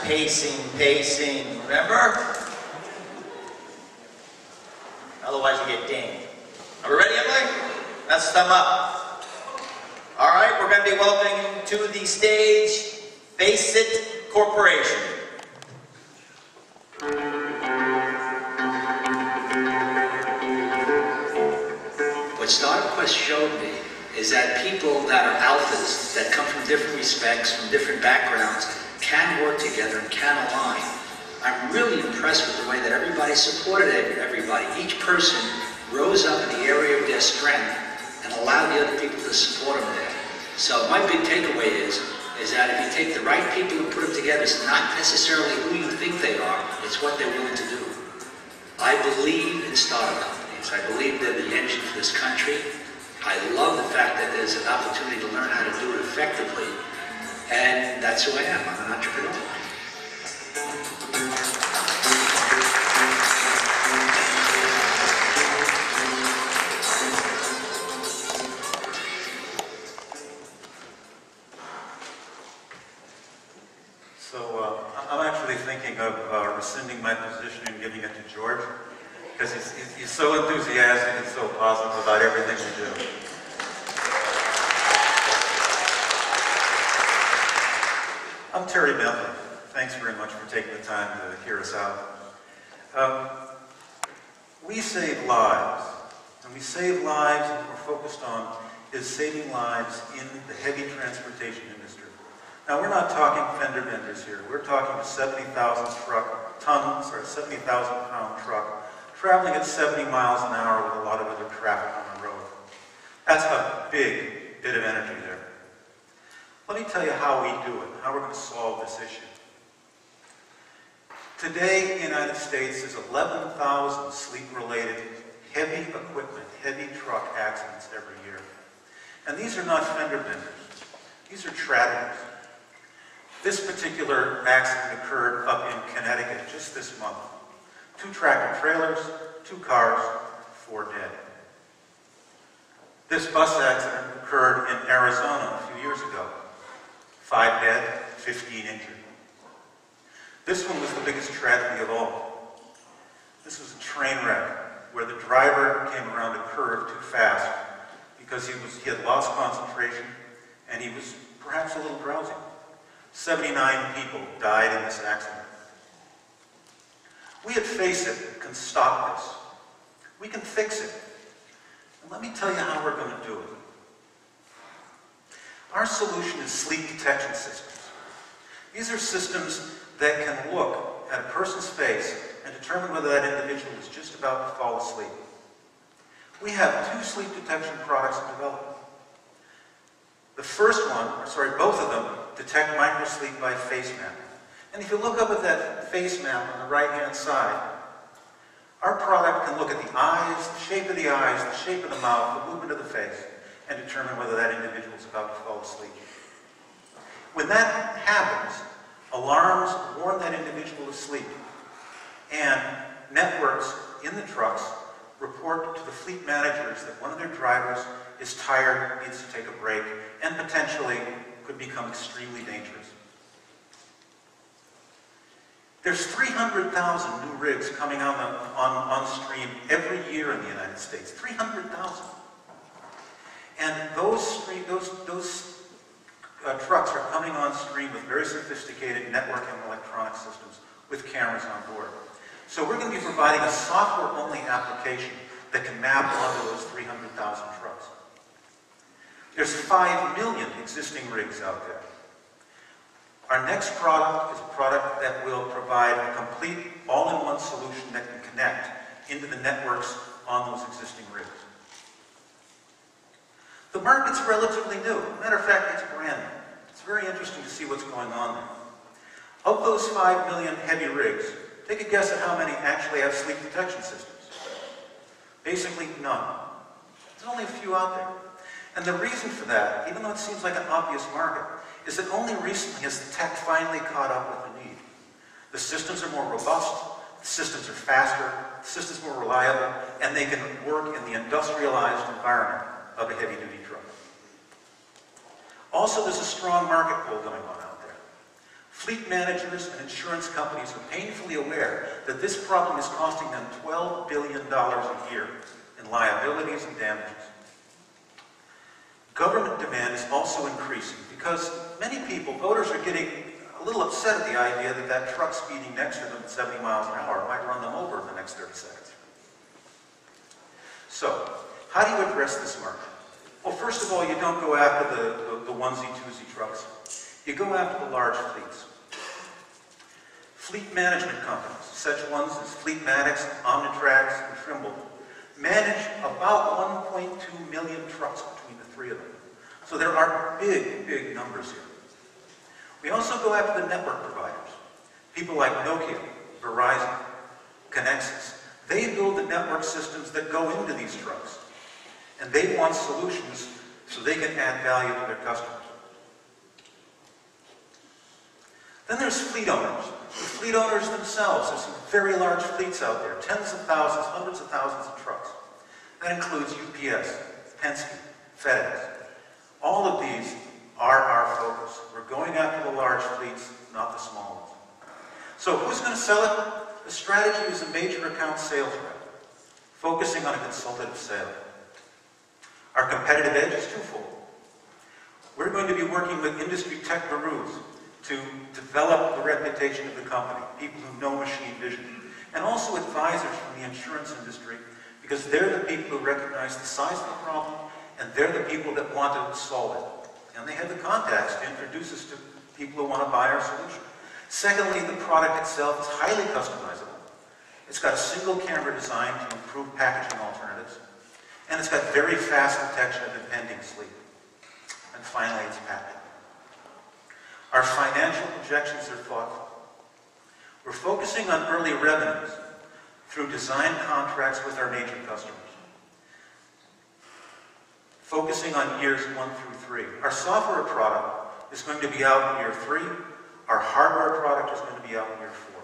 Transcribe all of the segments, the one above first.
pacing, pacing, remember? Otherwise you get dinged. Are we ready, Emily? Let's thumb up. All right, we're going to be welcoming to the stage Face It Corporation. What Startup Quest showed me is that people that are alphas, that come from different respects, from different backgrounds, can work together and can align. I'm really impressed with the way that everybody supported everybody. Each person rose up in the area of their strength and allowed the other people to support them there. So my big takeaway is that if you take the right people and put them together, it's not necessarily who you think they are, it's what they're willing to do. I believe in startup companies. I believe they're the engine for this country. I love the fact that there's an opportunity to learn how to do it effectively. And that's who I am. I'm an entrepreneur. So I'm actually thinking of rescinding my position and giving it to George, because he's so enthusiastic and so positive about everything we do. I'm Terry Bentley. Thanks very much for taking the time to hear us out. We save lives, and we save lives, and what we're focused on is saving lives in the heavy transportation industry. Now, we're not talking fender benders here. We're talking a 70,000 pound truck traveling at 70 miles an hour with a lot of other traffic on the road. That's a big bit of energy there. Let me tell you how we do it, how we're going to solve this issue. Today in the United States, there's 11,000 sleep-related heavy equipment, heavy truck accidents every year. And these are not fender benders. These are tragedies. This particular accident occurred up in Connecticut just this month. 2 tractor trailers, 2 cars, 4 dead. This bus accident occurred in Arizona a few years ago. 5 dead, 15 injured. This one was the biggest tragedy of all. This was a train wreck where the driver came around a curve too fast because he had lost concentration and he was perhaps a little drowsy. 79 people died in this accident. We at Face It can stop this. We can fix it. And let me tell you how we're going to do it. Our solution is sleep detection systems. These are systems that can look at a person's face and determine whether that individual is just about to fall asleep. We have 2 sleep detection products in development. The first one, both of them, detect microsleep by face mapping. And if you look up at that face map on the right-hand side, our product can look at the eyes, the shape of the eyes, the shape of the mouth, the movement of the face, and determine whether that individual is about to fall asleep. When that happens, alarms warn that individual asleep, and networks in the trucks report to the fleet managers that one of their drivers is tired, needs to take a break, and potentially could become extremely dangerous. There's 300,000 new rigs coming on stream every year in the United States. 300,000. And those trucks are coming on stream with very sophisticated network and electronic systems with cameras on board. So we're going to be providing a software-only application that can map onto those 300,000 trucks. There's 5 million existing rigs out there. Our next product is a product that will provide a complete all-in-one solution that can connect into the networks on those existing rigs. The market's relatively new. Matter of fact, it's brand new. It's very interesting to see what's going on there. Of those 5 million heavy rigs, take a guess at how many actually have sleep detection systems. Basically, none. There's only a few out there. And the reason for that, even though it seems like an obvious market, is that only recently has the tech finally caught up with the need. The systems are more robust, the systems are faster, the systems are more reliable, and they can work in the industrialized environment of a heavy-duty truck. Also, there's a strong market pull going on out there. Fleet managers and insurance companies are painfully aware that this problem is costing them $12 billion a year in liabilities and damages. Government demand is also increasing because many people, voters, are getting a little upset at the idea that that truck speeding next to them at 70 miles an hour might run them over in the next 30 seconds. So, how do you address this market? Well, first of all, you don't go after the onesie-twosie trucks. You go after the large fleets. Fleet management companies, such ones as Fleetmatics, Omnitrax, and Trimble, manage about 1.2 million trucks between the three of them. So there are big, big numbers here. We also go after the network providers. People like Nokia, Verizon, Conexus. They build the network systems that go into these trucks. And they want solutions so they can add value to their customers. Then there's fleet owners. The fleet owners themselves, there's some very large fleets out there, tens of thousands, hundreds of thousands of trucks. That includes UPS, Penske, FedEx. All of these are our focus. We're going after the large fleets, not the small ones. So who's going to sell it? The strategy is a major account sales rep, focusing on a consultative sale. Our competitive edge is twofold. We're going to be working with industry tech gurus to develop the reputation of the company, people who know machine vision, and also advisors from the insurance industry, because they're the people who recognize the size of the problem, and they're the people that want to solve it. And they have the contacts to introduce us to people who want to buy our solution. Secondly, the product itself is highly customizable. It's got a single camera design to improve packaging alternatives, and it's got very fast detection of impending sleep. And finally, it's patented. Our financial projections are thoughtful. We're focusing on early revenues through design contracts with our major customers. Focusing on years 1 through 3. Our software product is going to be out in year 3. Our hardware product is going to be out in year 4.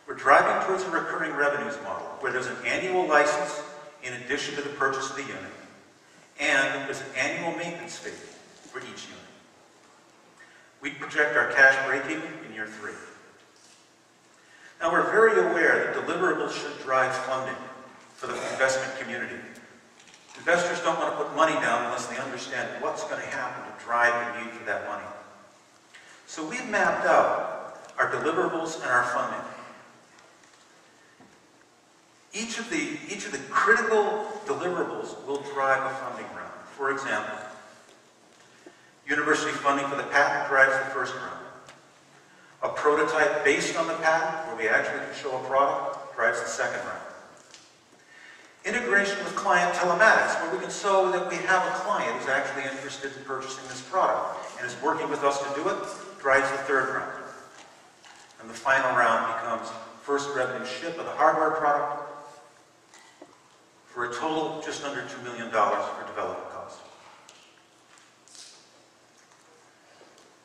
We're driving towards a recurring revenues model where there's an annual license in addition to the purchase of the unit, and there's an annual maintenance fee for each unit. We project our cash break-even in year 3. Now, we're very aware that deliverables should drive funding for the investment community. Investors don't want to put money down unless they understand what's going to happen to drive the need for that money. So we've mapped out our deliverables and our funding. Each of the critical deliverables will drive a funding round. For example, university funding for the patent drives the first round. A prototype based on the patent, where we actually can show a product, drives the second round. Integration with client telematics, where we can show that we have a client who's actually interested in purchasing this product and is working with us to do it, drives the third round. And the final round becomes first revenue ship of the hardware product for a total of just under $2 million for development costs.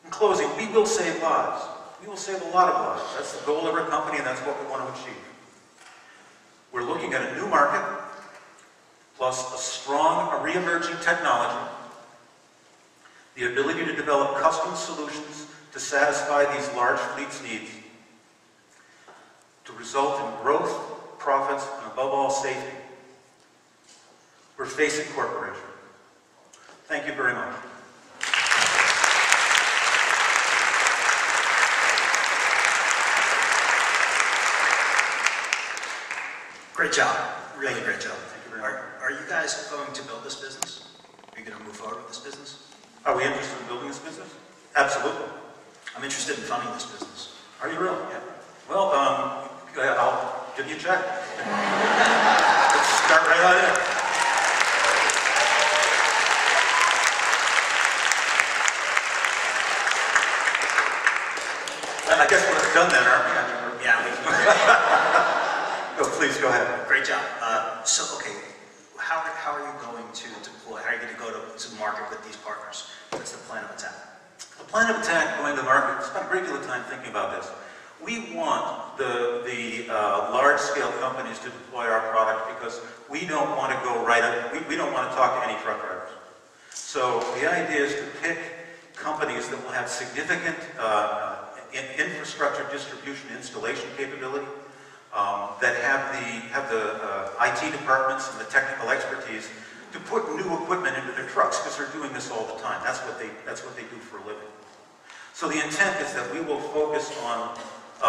In closing, we will save lives. We will save a lot of lives. That's the goal of our company, and that's what we want to achieve. We're looking at a new market, plus a strong, re-emerging technology, the ability to develop custom solutions to satisfy these large fleets' needs, to result in growth, profits, and above all, safety. We're Faceit Corporation. Thank you very much. Great job. Really great job. Thank you very much. Are you guys going to build this business? Are you going to move forward with this business? Are we interested in building this business? Absolutely. I'm interested in funding this business. Are you really? Yeah. Well, I'll give you a check. Let's start right on in. I guess we're done then, aren't we? Yeah, we can. Oh, please, go ahead. Great job. Okay, how are you going to deploy? How are you going to go to market with these partners? What's the plan of attack? The plan of attack going to market, I spent a great deal of time thinking about this. We want the large-scale companies to deploy our product because we don't want to go right up, we don't want to talk to any truck drivers. So the idea is to pick companies that will have significant infrastructure distribution installation capability, that have the IT departments and the technical expertise to put new equipment into their trucks, because they're doing this all the time. That's what they do for a living. So the intent is that we will focus on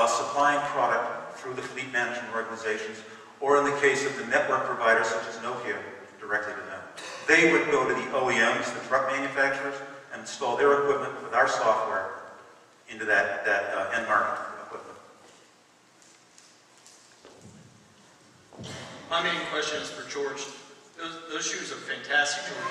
supplying product through the fleet management organizations, or in the case of the network providers such as Nokia, directly to them. They would go to the OEMs, the truck manufacturers, and install their equipment with our software into that end market equipment. My main question is for George. Those shoes are fantastic, George.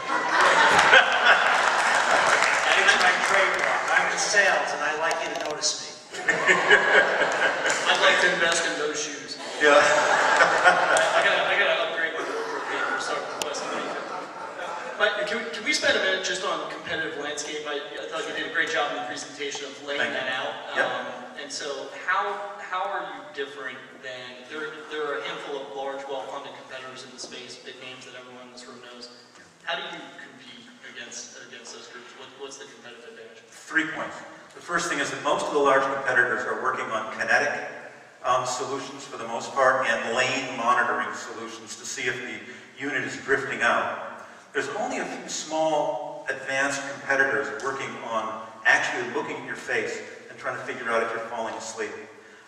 It's my trademark. I'm in sales, and I like you to notice me. I'd like to invest in those shoes. Yeah. I gotta upgrade my wardrobe game or start requesting anything. But can we spend a minute just on competitive landscape? I thought you did a great job in the presentation of laying that out. And so how are you different than, there are a handful of large, well-funded competitors in the space, big names that everyone in this room knows. How do you compete against those groups? What's the competitive advantage? 3 points. The first thing is that most of the large competitors are working on kinetic solutions for the most part, and lane monitoring solutions to see if the unit is drifting out. There's only a few small advanced competitors working on actually looking at your face and trying to figure out if you're falling asleep.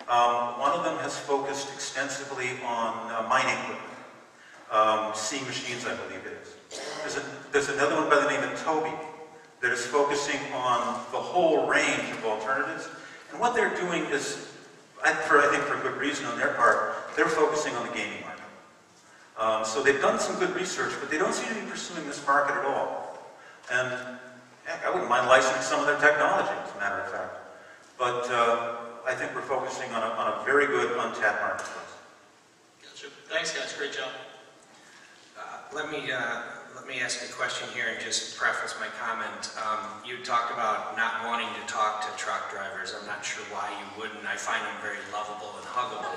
One of them has focused extensively on mining equipment, C machines, I believe it is. There's another one by the name of Toby that is focusing on the whole range of alternatives. And what they're doing is, I think for good reason on their part, they're focusing on the gaming market. So they've done some good research, but they don't seem to be pursuing this market at all. And heck, I wouldn't mind licensing some of their technology, as a matter of fact. But I think we're focusing on a very good untapped marketplace. Gotcha. Thanks, guys. Great job. Let me ask a question here and just preface my comment. You talked about not wanting to talk to truck drivers. I'm not sure why you wouldn't. I find them very lovable and huggable.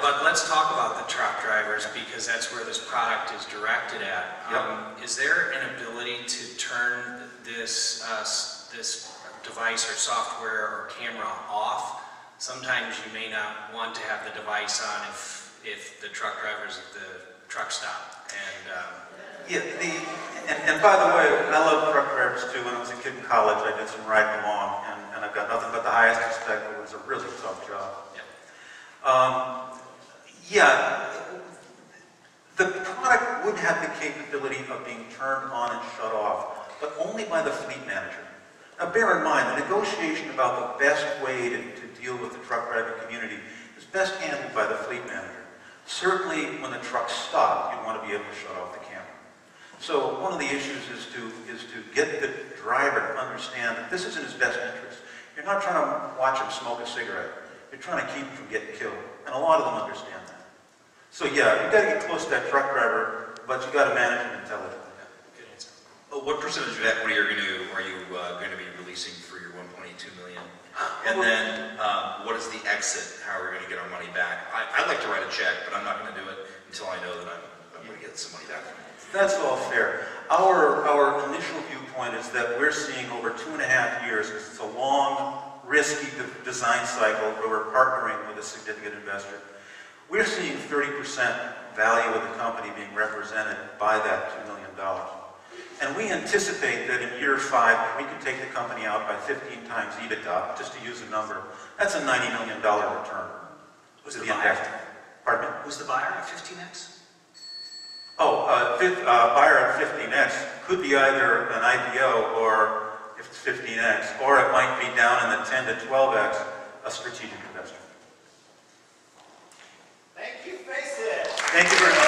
But let's talk about the truck drivers, because that's where this product is directed at. Is there an ability to turn this device or software or camera off? Sometimes you may not want to have the device on if the truck driver's at the truck stop. And by the way, I love truck drivers too. When I was a kid in college, I did some riding along, and I've got nothing but the highest respect. It was a really tough job. The product would have the capability of being turned on and shut off, but only by the fleet manager. Now bear in mind, the negotiation about the best way to deal with the truck driving community is best handled by the fleet manager. Certainly when the trucks stop, you'd want to be able to shut off the camera. So one of the issues is to get the driver to understand that this is in his best interest. You're not trying to watch him smoke a cigarette. You're trying to keep him from getting killed. And a lot of them understand that. So yeah, you've got to get close to that truck driver, but you've got to manage him intelligently. Good answer. What percentage of equity are you going to be releasing for your $1.82 million? And then what is the exit? How are we going to get our money back? I'd like to write a check, but I'm not going to do it until I know that I'm going to get some money back from it. That's all fair. Our initial viewpoint is that we're seeing over 2.5 years, because it's a long, risky design cycle where we're partnering with a significant investor. We're seeing 30% value of the company being represented by that $2 million. And we anticipate that in year 5, we can take the company out by 15 times EBITDA, just to use a number. That's a $90 million return. Who's the buyer? Pardon me? Who's the buyer at 15x? Buyer at 15x could be either an IPO, or if it's 15x, or it might be down in the 10 to 12x, a strategic investor. Thank you, Face It. Thank you very much.